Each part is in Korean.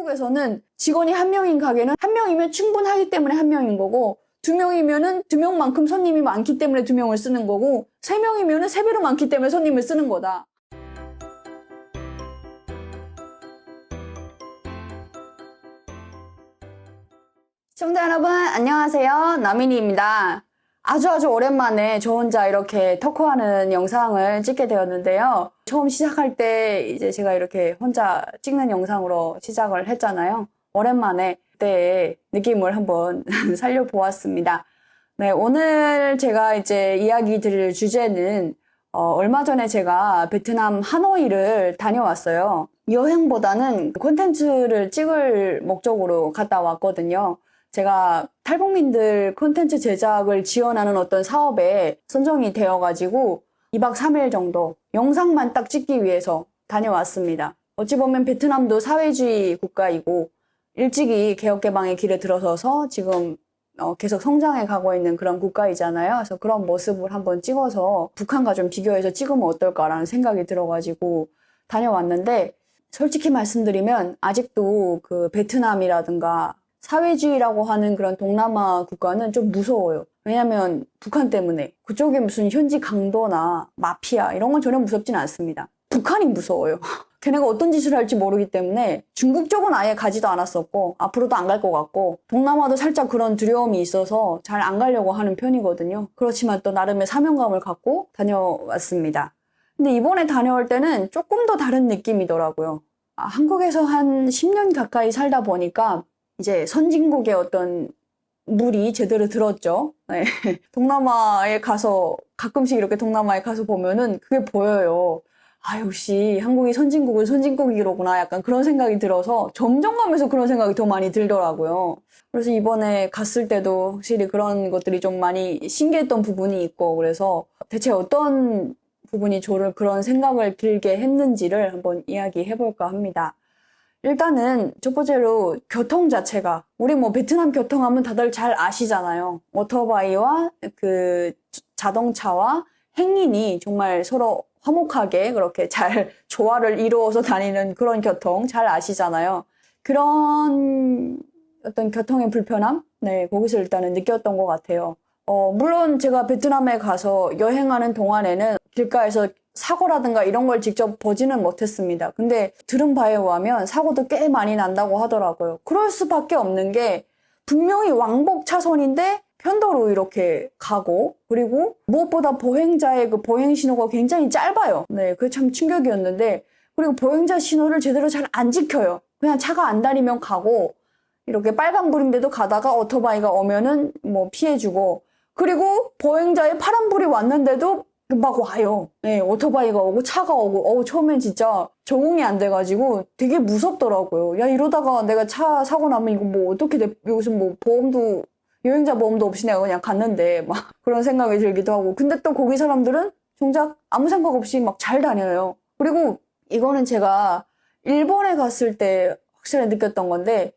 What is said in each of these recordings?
한국에서는 직원이 한 명인 가게는 한 명이면 충분하기 때문에 한 명인 거고, 두 명이면은 두 명만큼 손님이 많기 때문에 두 명을 쓰는 거고, 세 명이면은 세 배로 많기 때문에 손님을 쓰는 거다. 시청자 여러분, 안녕하세요. 나민이입니다. 아주 오랜만에 저 혼자 이렇게 토크하는 영상을 찍게 되었는데요. 처음 시작할 때 이제 제가 이렇게 혼자 찍는 영상으로 시작을 했잖아요. 오랜만에 그때의 느낌을 한번 살려보았습니다. 네, 오늘 제가 이제 이야기 드릴 주제는 얼마 전에 제가 베트남 하노이를 다녀왔어요. 여행보다는 콘텐츠를 찍을 목적으로 갔다 왔거든요. 제가 탈북민들 콘텐츠 제작을 지원하는 어떤 사업에 선정이 되어가지고 2박 3일 정도 영상만 딱 찍기 위해서 다녀왔습니다. 어찌 보면 베트남도 사회주의 국가이고 일찍이 개혁개방의 길에 들어서서 지금 계속 성장해 가고 있는 그런 국가이잖아요. 그래서 그런 모습을 한번 찍어서 북한과 좀 비교해서 찍으면 어떨까라는 생각이 들어가지고 다녀왔는데, 솔직히 말씀드리면 아직도 그 베트남이라든가 사회주의라고 하는 그런 동남아 국가는 좀 무서워요. 왜냐면 북한 때문에 그쪽에 무슨 현지 강도나 마피아 이런 건 전혀 무섭진 않습니다. 북한이 무서워요. 걔네가 어떤 짓을 할지 모르기 때문에 중국 쪽은 아예 가지도 않았었고 앞으로도 안 갈 것 같고, 동남아도 살짝 그런 두려움이 있어서 잘 안 가려고 하는 편이거든요. 그렇지만 또 나름의 사명감을 갖고 다녀왔습니다. 근데 이번에 다녀올 때는 조금 더 다른 느낌이더라고요. 한국에서 한 10년 가까이 살다 보니까 이제 선진국의 어떤 물이 제대로 들었죠. 네. 동남아에 가서 가끔씩 이렇게 동남아에 가서 보면은 그게 보여요. 아, 역시 한국이 선진국은 선진국이로구나, 약간 그런 생각이 들어서 점점 가면서 그런 생각이 더 많이 들더라고요. 그래서 이번에 갔을 때도 확실히 그런 것들이 좀 많이 신기했던 부분이 있고, 그래서 대체 어떤 부분이 저를 그런 생각을 들게 했는지를 한번 이야기해볼까 합니다. 일단은 첫 번째로 교통 자체가, 우리 뭐 베트남 교통하면 다들 잘 아시잖아요. 오토바이와 그 자동차와 행인이 정말 서로 화목하게 그렇게 잘 조화를 이루어서 다니는 그런 교통 잘 아시잖아요. 그런 어떤 교통의 불편함? 네, 거기서 일단은 느꼈던 것 같아요. 물론 제가 베트남에 가서 여행하는 동안에는 길가에서 사고라든가 이런 걸 직접 보지는 못했습니다. 근데 들은 바에 의하면 사고도 꽤 많이 난다고 하더라고요. 그럴 수밖에 없는 게, 분명히 왕복 차선인데 편도로 이렇게 가고, 그리고 무엇보다 보행자의 그 보행 신호가 굉장히 짧아요. 네, 그게 참 충격이었는데, 그리고 보행자 신호를 제대로 잘 안 지켜요. 그냥 차가 안 다니면 가고, 이렇게 빨간불인데도 가다가 오토바이가 오면은 뭐 피해주고, 그리고 보행자의 파란불이 왔는데도 막 와요. 네, 오토바이가 오고 차가 오고, 처음엔 진짜 적응이 안 돼가지고 되게 무섭더라고요. 야, 이러다가 내가 차 사고 나면 이거 뭐 어떻게 돼? 여기서 뭐 보험도, 여행자 보험도 없이 내가 그냥 갔는데, 막 그런 생각이 들기도 하고. 근데 또 거기 사람들은 정작 아무 생각 없이 막 잘 다녀요. 그리고 이거는 제가 일본에 갔을 때 확실히 느꼈던 건데,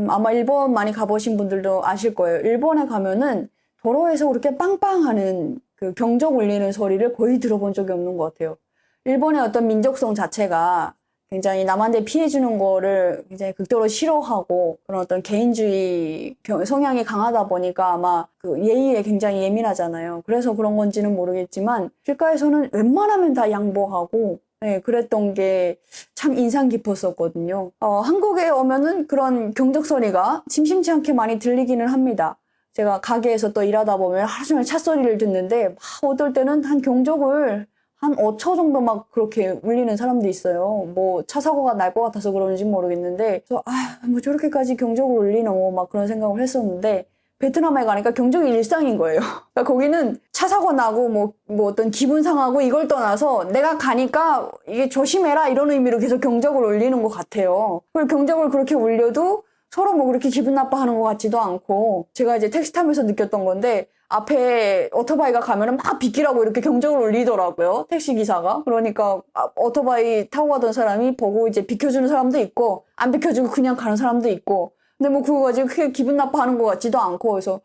아마 일본 많이 가보신 분들도 아실 거예요. 일본에 가면은 도로에서 그렇게 빵빵하는 그 경적 울리는 소리를 거의 들어본 적이 없는 것 같아요. 일본의 어떤 민족성 자체가 굉장히 남한테 피해주는 거를 굉장히 극도로 싫어하고, 그런 어떤 개인주의 성향이 강하다 보니까 아마 그 예의에 굉장히 예민하잖아요. 그래서 그런 건지는 모르겠지만 길가에서는 웬만하면 다 양보하고, 네, 그랬던 게 참 인상 깊었었거든요. 한국에 오면은 그런 경적 소리가 심심치 않게 많이 들리기는 합니다. 제가 가게에서 또 일하다 보면 하루 종일 차 소리를 듣는데, 막 어떨 때는 한 경적을 한 5초 정도 막 그렇게 울리는 사람도 있어요. 뭐 차 사고가 날 것 같아서 그런지 모르겠는데, 그래서 뭐 저렇게까지 경적을 울리노, 막 그런 생각을 했었는데, 베트남에 가니까 경적이 일상인 거예요. 그러니까 거기는 차 사고 나고 뭐 어떤 기분 상하고 이걸 떠나서 내가 가니까 이게 조심해라 이런 의미로 계속 경적을 울리는 것 같아요. 그리고 경적을 그렇게 울려도 서로 뭐 그렇게 기분 나빠하는 것 같지도 않고, 제가 이제 택시 타면서 느꼈던 건데, 앞에 오토바이가 가면은 막 비키라고 이렇게 경적을 울리더라고요, 택시 기사가. 그러니까 오토바이 타고 가던 사람이 보고 이제 비켜주는 사람도 있고, 안 비켜주고 그냥 가는 사람도 있고. 근데 뭐 그거 가지고 크게 기분 나빠하는 것 같지도 않고, 그래서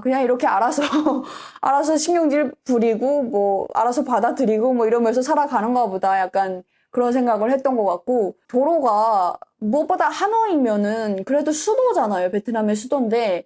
그냥 이렇게 알아서 알아서 신경질 부리고 뭐 알아서 받아들이고 뭐 이러면서 살아가는가 보다, 약간 그런 생각을 했던 것 같고, 도로가 무엇보다 하노이면은 그래도 수도잖아요. 베트남의 수도인데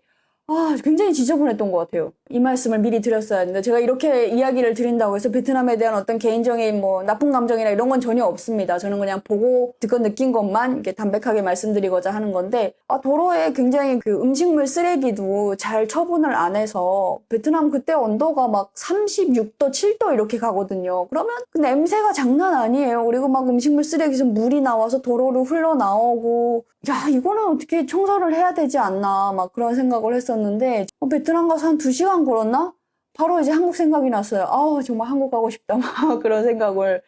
굉장히 지저분했던 것 같아요. 이 말씀을 미리 드렸어야 했는데 제가 이렇게 이야기를 드린다고 해서 베트남에 대한 어떤 개인적인 뭐 나쁜 감정이나 이런 건 전혀 없습니다. 저는 그냥 보고 듣고 느낀 것만 이렇게 담백하게 말씀드리고자 하는 건데 도로에 굉장히 그 음식물 쓰레기도 잘 처분을 안 해서 베트남 그때 온도가 막 36도, 7도 이렇게 가거든요. 그러면 그 냄새가 장난 아니에요. 그리고 막 음식물 쓰레기에서 물이 나와서 도로로 흘러나오고 야, 이거는 어떻게 청소를 해야 되지 않나 막 그런 생각을 했었는데 베트남 가서 한 2시간 걸었나? 바로 이제 한국 생각이 났어요. 정말 한국 가고 싶다 막 그런 생각을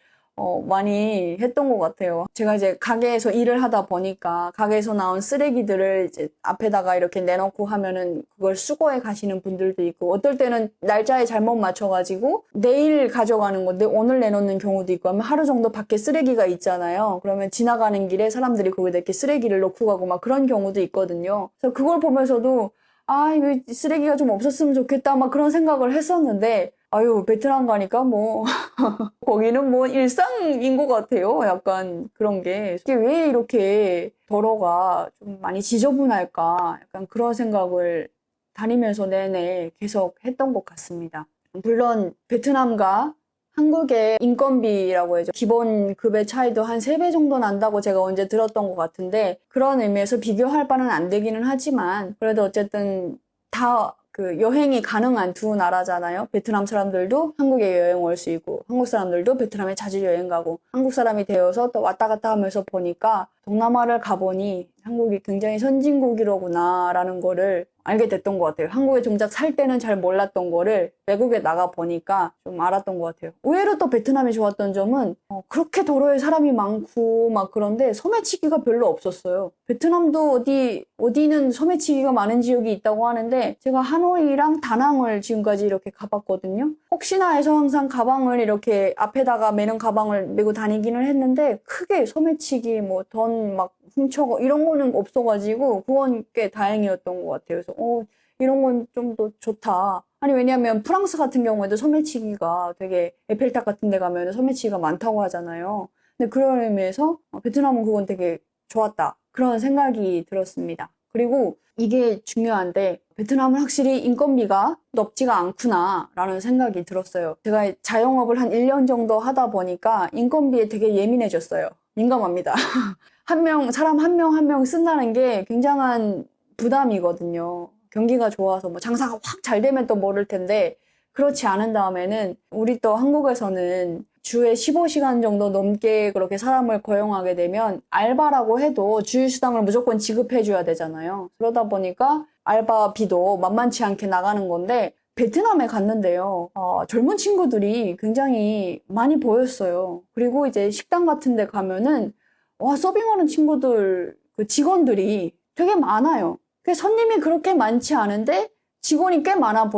많이 했던 것 같아요. 제가 이제 가게에서 일을 하다 보니까 가게에서 나온 쓰레기들을 이제 앞에다가 이렇게 내놓고 하면은 그걸 수거해 가시는 분들도 있고 어떨 때는 날짜에 잘못 맞춰가지고 내일 가져가는 건데 오늘 내놓는 경우도 있고 하면 하루 정도 밖에 쓰레기가 있잖아요. 그러면 지나가는 길에 사람들이 거기다 이렇게 쓰레기를 놓고 가고 막 그런 경우도 있거든요. 그래서 그걸 보면서도 이거 쓰레기가 좀 없었으면 좋겠다 막 그런 생각을 했었는데 베트남 가니까 뭐 거기는 뭐 일상인 것 같아요. 약간 그런 게. 이게 왜 이렇게 도로가 좀 많이 지저분할까? 약간 그런 생각을 다니면서 내내 계속 했던 것 같습니다. 물론 베트남과 한국의 인건비라고 해죠. 기본 급의 차이도 한 3배 정도 난다고 제가 언제 들었던 것 같은데 그런 의미에서 비교할 바는 안 되기는 하지만 그래도 어쨌든 다 그 여행이 가능한 두 나라잖아요. 베트남 사람들도 한국에 여행 올 수 있고 한국 사람들도 베트남에 자주 여행 가고 한국 사람이 되어서 또 왔다 갔다 하면서 보니까 동남아를 가보니 한국이 굉장히 선진국이로구나 라는 거를 알게 됐던 것 같아요. 한국에 정작 살 때는 잘 몰랐던 거를 외국에 나가 보니까 좀 알았던 것 같아요. 의외로 또 베트남이 좋았던 점은 그렇게 도로에 사람이 많고 막 그런데 소매치기가 별로 없었어요. 베트남도 어디는 소매치기가 많은 지역이 있다고 하는데 제가 하노이랑 다낭을 지금까지 이렇게 가봤거든요. 혹시나 해서 항상 가방을 이렇게 앞에다가 매는 가방을 메고 다니기는 했는데 크게 소매치기 뭐 돈 막 훔쳐가 이런 거는 없어가지고 그건 꽤 다행이었던 것 같아요. 그래서 이런 건 좀 더 좋다. 아니 왜냐면 프랑스 같은 경우에도 소매치기가 되게 에펠탑 같은 데 가면 소매치기가 많다고 하잖아요. 근데 그런 의미에서 베트남은 그건 되게 좋았다. 그런 생각이 들었습니다. 그리고 이게 중요한데 베트남은 확실히 인건비가 높지가 않구나 라는 생각이 들었어요. 제가 자영업을 한 1년 정도 하다 보니까 인건비에 되게 예민해졌어요. 민감합니다. 사람 한 명 한 명 쓴다는 게 굉장한 부담이거든요. 경기가 좋아서 뭐 장사가 확 잘 되면 또 모를 텐데 그렇지 않은 다음에는 우리 또 한국에서는 주에 15시간 정도 넘게 그렇게 사람을 고용하게 되면 알바라고 해도 주휴수당을 무조건 지급해 줘야 되잖아요. 그러다 보니까 알바비도 만만치 않게 나가는 건데 베트남에 갔는데요. 젊은 친구들이 굉장히 많이 보였어요. 그리고 이제 식당 같은 데 가면은 서빙하는 친구들, 그 직원들이 되게 많아요. 손님이 그렇게 많지 않은데 직원이 꽤 많아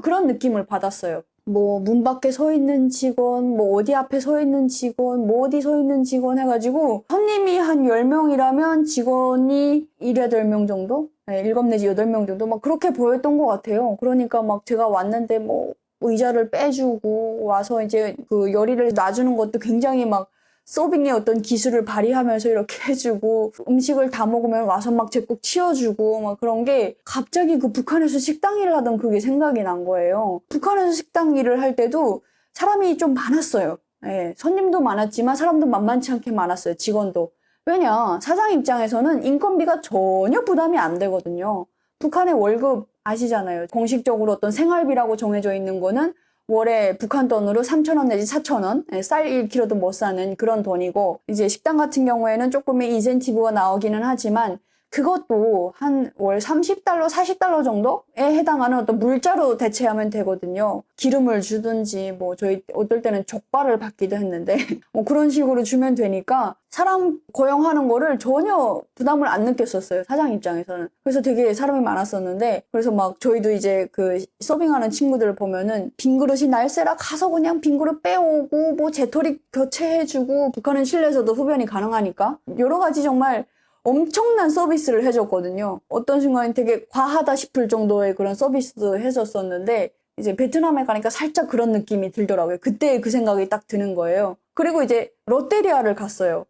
그런 느낌을 받았어요. 뭐 문 밖에 서 있는 직원, 뭐 어디 앞에 서 있는 직원, 뭐 어디 서 있는 직원 해가지고 손님이 한 10명이라면 직원이 7, 8명 정도? 네, 7 내지 8명 정도? 막 그렇게 보였던 것 같아요. 그러니까 막 제가 왔는데 뭐 의자를 빼주고 와서 이제 그 요리를 놔주는 것도 굉장히 막 서빙의 어떤 기술을 발휘하면서 이렇게 해주고 음식을 다 먹으면 와서 막 제꼭 치워주고 막 그런 게 갑자기 그 북한에서 식당 일을 하던 그게 생각이 난 거예요. 북한에서 식당 일을 할 때도 사람이 좀 많았어요. 예, 손님도 많았지만 사람도 만만치 않게 많았어요. 직원도. 왜냐? 사장 입장에서는 인건비가 전혀 부담이 안 되거든요. 북한의 월급 아시잖아요. 공식적으로 어떤 생활비라고 정해져 있는 거는 월에 북한 돈으로 3,000원 내지 4,000원, 쌀 1kg도 못 사는 그런 돈이고, 이제 식당 같은 경우에는 조금의 인센티브가 나오기는 하지만, 그것도 한 월 30달러, 40달러 정도에 해당하는 어떤 물자로 대체하면 되거든요. 기름을 주든지, 뭐, 저희 어떨 때는 족발을 받기도 했는데, 뭐 그런 식으로 주면 되니까, 사람 고용하는 거를 전혀 부담을 안 느꼈었어요. 사장 입장에서는. 그래서 되게 사람이 많았었는데, 그래서 막 저희도 이제 그 서빙하는 친구들 보면은 빈 그릇이 날세라 가서 그냥 빈 그릇 빼오고, 뭐 재토리 교체해주고, 북한은 실내에서도 흡연이 가능하니까, 여러 가지 정말 엄청난 서비스를 해줬거든요. 어떤 순간에 되게 과하다 싶을 정도의 그런 서비스도 해줬었는데 이제 베트남에 가니까 살짝 그런 느낌이 들더라고요. 그때 그 생각이 딱 드는 거예요. 그리고 이제 롯데리아를 갔어요.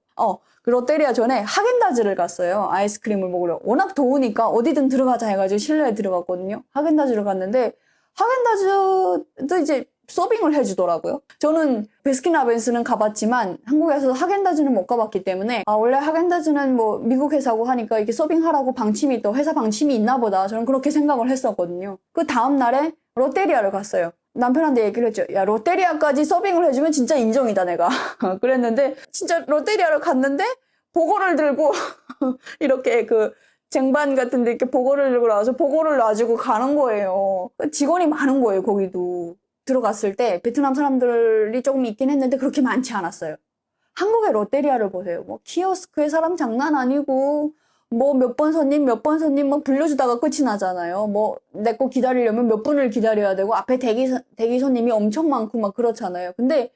그 롯데리아 전에 하겐다즈를 갔어요. 아이스크림을 먹으러. 워낙 더우니까 어디든 들어가자 해가지고 실내에 들어갔거든요. 하겐다즈를 갔는데 하겐다즈도 이제 서빙을 해주더라고요. 저는 베스킨라빈스는 가봤지만 한국에서 하겐다즈는 못 가봤기 때문에 원래 하겐다즈는 뭐 미국 회사고 하니까 이렇게 서빙하라고 방침이 또 회사 방침이 있나 보다. 저는 그렇게 생각을 했었거든요. 그 다음 날에 롯데리아를 갔어요. 남편한테 얘기를 했죠. 야, 롯데리아까지 서빙을 해주면 진짜 인정이다, 내가. 그랬는데 진짜 롯데리아를 갔는데 보고를 들고 이렇게 그 쟁반 같은 데 이렇게 보고를 들고 나와서 보고를 놔주고 가는 거예요. 직원이 많은 거예요, 거기도. 들어갔을 때 베트남 사람들이 조금 있긴 했는데 그렇게 많지 않았어요. 한국의 롯데리아를 보세요. 뭐 키오스크에 사람 장난 아니고 뭐 몇 번 손님 뭐 불러주다가 끝이 나잖아요. 뭐 내 거 기다리려면 몇 분을 기다려야 되고 앞에 대기 손님이 엄청 많고 막 그렇잖아요. 근데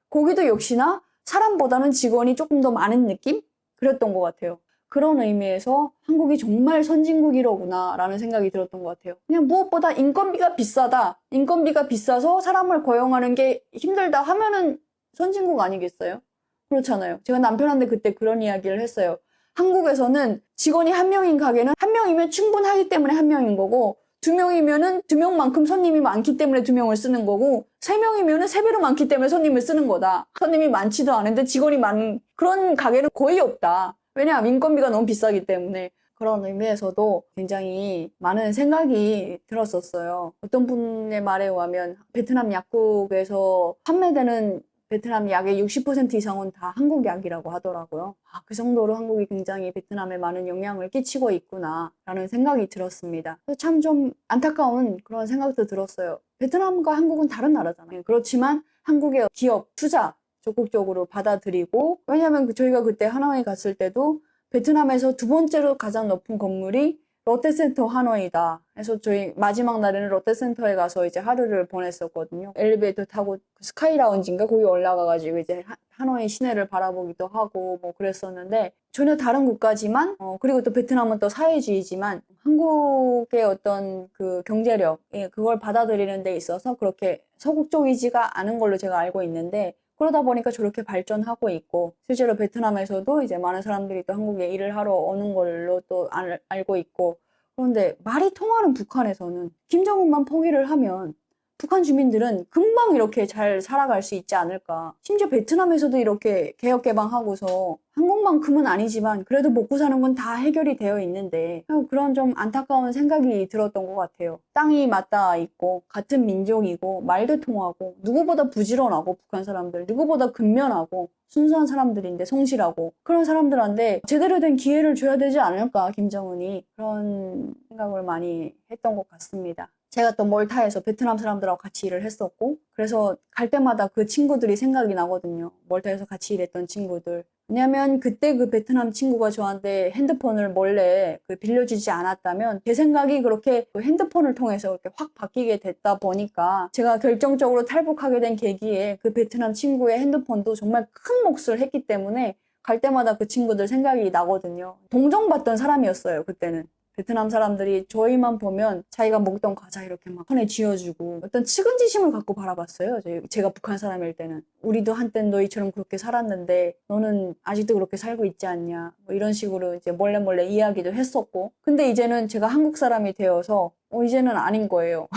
거기도 역시나 사람보다는 직원이 조금 더 많은 느낌? 그랬던 것 같아요. 그런 의미에서 한국이 정말 선진국이로구나 라는 생각이 들었던 것 같아요. 그냥 무엇보다 인건비가 비싸다. 인건비가 비싸서 사람을 고용하는 게 힘들다 하면은 선진국 아니겠어요? 그렇잖아요. 제가 남편한테 그때 그런 이야기를 했어요. 한국에서는 직원이 한 명인 가게는 한 명이면 충분하기 때문에 한 명인 거고 2명이면은 2명만큼 손님이 많기 때문에 2명을 쓰는 거고 3명이면은 3배로 많기 때문에 손님을 쓰는 거다. 손님이 많지도 않은데 직원이 많은 그런 가게는 거의 없다. 왜냐하면 인건비가 너무 비싸기 때문에. 그런 의미에서도 굉장히 많은 생각이 들었었어요. 어떤 분의 말에 의하면 베트남 약국에서 판매되는 베트남 약의 60% 이상은 다 한국 약이라고 하더라고요. 그 정도로 한국이 굉장히 베트남에 많은 영향을 끼치고 있구나 라는 생각이 들었습니다. 참 좀 안타까운 그런 생각도 들었어요. 베트남과 한국은 다른 나라잖아요. 그렇지만 한국의 기업, 투자 적극적으로 받아들이고, 왜냐하면 저희가 그때 하노이 갔을 때도 베트남에서 두 번째로 가장 높은 건물이 롯데센터 하노이다. 그래서 저희 마지막 날에는 롯데센터에 가서 이제 하루를 보냈었거든요. 엘리베이터 타고 스카이 라운지인가 거기 올라가가지고 이제 하노이 시내를 바라보기도 하고 뭐 그랬었는데 전혀 다른 국가지만 그리고 또 베트남은 또 사회주의지만 한국의 어떤 그 경제력 그걸 받아들이는 데 있어서 그렇게 서구적이지가 않은 걸로 제가 알고 있는데 그러다 보니까 저렇게 발전하고 있고 실제로 베트남에서도 이제 많은 사람들이 또 한국에 일을 하러 오는 걸로 또 알고 있고 그런데 말이 통하는 북한에서는 김정은만 포기를 하면 북한 주민들은 금방 이렇게 잘 살아갈 수 있지 않을까. 심지어 베트남에서도 이렇게 개혁개방하고서 한국만큼은 아니지만 그래도 먹고 사는 건 다 해결이 되어 있는데 그런 좀 안타까운 생각이 들었던 것 같아요. 땅이 맞닿아 있고 같은 민족이고 말도 통하고 누구보다 부지런하고 북한 사람들 누구보다 근면하고 순수한 사람들인데 성실하고 그런 사람들한테 제대로 된 기회를 줘야 되지 않을까 김정은이 그런 생각을 많이 했던 것 같습니다. 제가 또 몰타에서 베트남 사람들하고 같이 일을 했었고 그래서 갈 때마다 그 친구들이 생각이 나거든요. 몰타에서 같이 일했던 친구들. 왜냐면 그때 그 베트남 친구가 저한테 핸드폰을 몰래 빌려주지 않았다면 제 생각이 그렇게 그 핸드폰을 통해서 그렇게 확 바뀌게 됐다 보니까 제가 결정적으로 탈북하게 된 계기에 그 베트남 친구의 핸드폰도 정말 큰 몫을 했기 때문에 갈 때마다 그 친구들 생각이 나거든요. 동정받던 사람이었어요, 그때는. 베트남 사람들이 저희만 보면 자기가 먹던 과자 이렇게 막 손에 쥐어주고 어떤 측은지심을 갖고 바라봤어요. 제가 북한 사람일 때는. 우리도 한땐 너희처럼 그렇게 살았는데 너는 아직도 그렇게 살고 있지 않냐. 뭐 이런 식으로 이제 몰래 이야기도 했었고. 근데 이제는 제가 한국 사람이 되어서 이제는 아닌 거예요.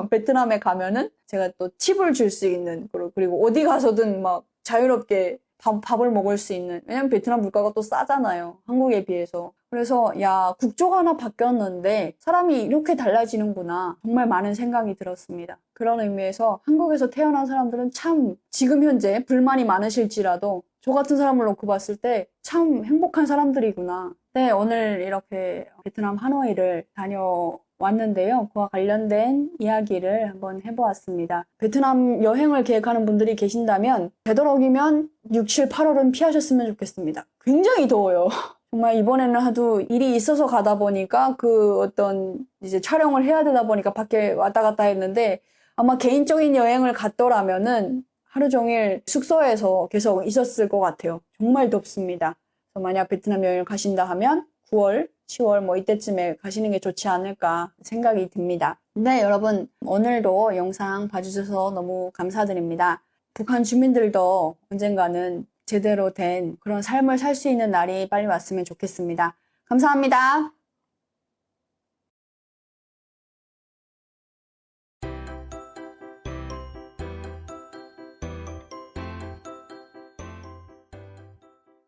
베트남에 가면은 제가 또 팁을 줄 수 있는 그리고 어디 가서든 막 자유롭게 밥을 먹을 수 있는 왜냐면 베트남 물가가 또 싸잖아요. 한국에 비해서. 그래서 야 국조가 하나 바뀌었는데 사람이 이렇게 달라지는구나 정말 많은 생각이 들었습니다. 그런 의미에서 한국에서 태어난 사람들은 참 지금 현재 불만이 많으실지라도 저 같은 사람을 놓고 봤을 때 참 행복한 사람들이구나. 네, 오늘 이렇게 베트남 하노이를 다녀왔는데요. 그와 관련된 이야기를 한번 해보았습니다. 베트남 여행을 계획하는 분들이 계신다면 되도록이면 6, 7, 8월은 피하셨으면 좋겠습니다. 굉장히 더워요. 정말 이번에는 하도 일이 있어서 가다 보니까 그 어떤 이제 촬영을 해야 되다 보니까 밖에 왔다 갔다 했는데 아마 개인적인 여행을 갔더라면은 하루 종일 숙소에서 계속 있었을 것 같아요. 정말 덥습니다. 그래서 만약 베트남 여행을 가신다 하면 9월, 10월 뭐 이때쯤에 가시는 게 좋지 않을까 생각이 듭니다. 네, 여러분 오늘도 영상 봐주셔서 너무 감사드립니다. 북한 주민들도 언젠가는 제대로 된 그런 삶을 살 수 있는 날이 빨리 왔으면 좋겠습니다. 감사합니다.